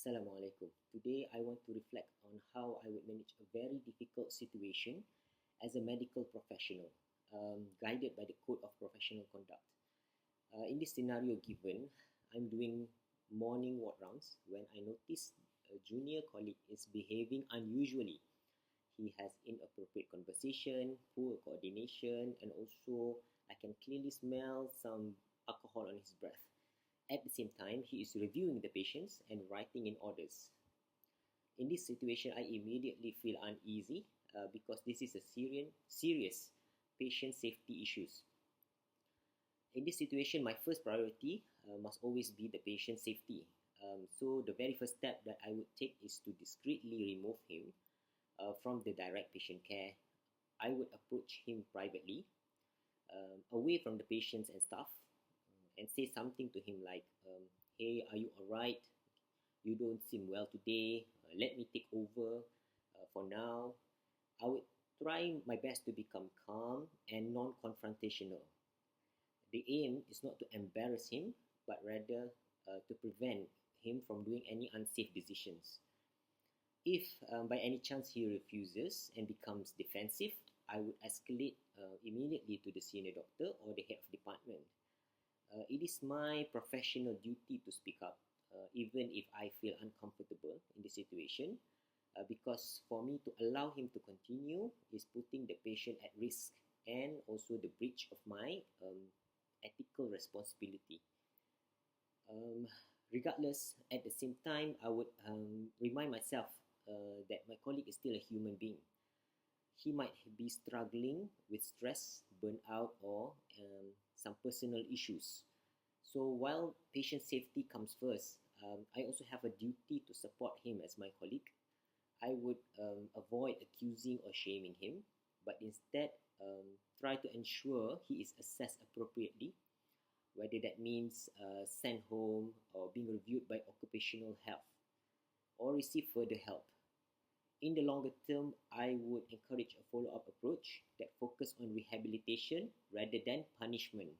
Assalamualaikum. Today I want to reflect on how I would manage a very difficult situation as a medical professional, guided by the Code of Professional Conduct. In this scenario given, I'm doing morning ward rounds when I notice a junior colleague is behaving unusually. He has inappropriate conversation, poor coordination, and also I can clearly smell some alcohol on his breath. At the same time, he is reviewing the patients and writing in orders. In this situation, I immediately feel uneasy because this is a serious patient safety issues. In this situation, my first priority must always be the patient safety. So the very first step that I would take is to discreetly remove him from the direct patient care. I would approach him privately, away from the patients and staff, and say something to him like, hey, are you alright? You don't seem well today. Let me take over for now. I would try my best to become calm and non-confrontational. The aim is not to embarrass him, but rather to prevent him from doing any unsafe decisions. If by any chance he refuses and becomes defensive, I would escalate immediately to the senior doctor or the head of department. It is my professional duty to speak up, even if I feel uncomfortable in the situation, because for me to allow him to continue is putting the patient at risk and also the breach of my ethical responsibility. Regardless, at the same time, I would remind myself that my colleague is still a human being. He might be struggling with stress, burnout, or some personal issues. So while patient safety comes first, I also have a duty to support him as my colleague. I would avoid accusing or shaming him, but instead try to ensure he is assessed appropriately, whether that means sent home or being reviewed by occupational health or receive further help. In the longer term, I would encourage a follow-up approach that focuses on rehabilitation rather than punishment.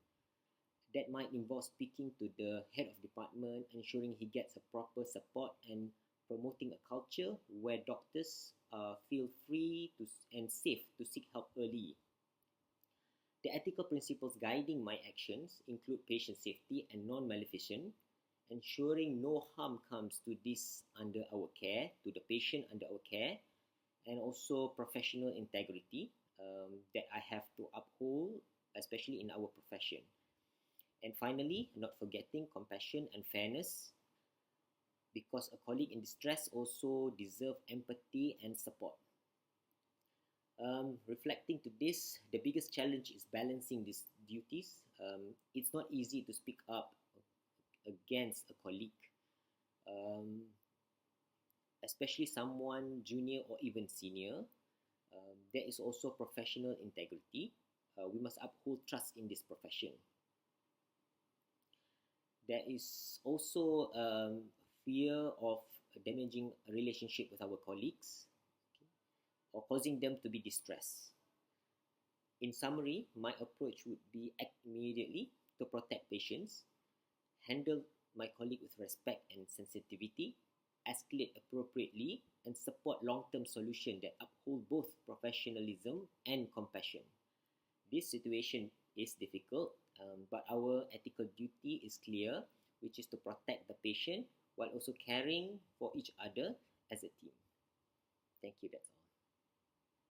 That might involve speaking to the head of department, ensuring he gets a proper support, and promoting a culture where doctors feel free and safe to seek help early. The ethical principles guiding my actions include patient safety and non-maleficence, ensuring no harm comes to this under our care, to the patient under our care, and also professional integrity that I have to uphold, especially in our profession. And finally, not forgetting compassion and fairness, because a colleague in distress also deserves empathy and support. Reflecting to this, the biggest challenge is balancing these duties. It's not easy to speak up against a colleague, especially someone junior or even senior. There is also professional integrity. We must uphold trust in this profession. There is also fear of damaging a relationship with our colleagues, or causing them to be distressed. In summary, my approach would be act immediately to protect patients, handle my colleague with respect and sensitivity, escalate appropriately, and support long-term solutions that uphold both professionalism and compassion. This situation is difficult, but our ethical duty is clear, which is to protect the patient while also caring for each other as a team. Thank you, that's all.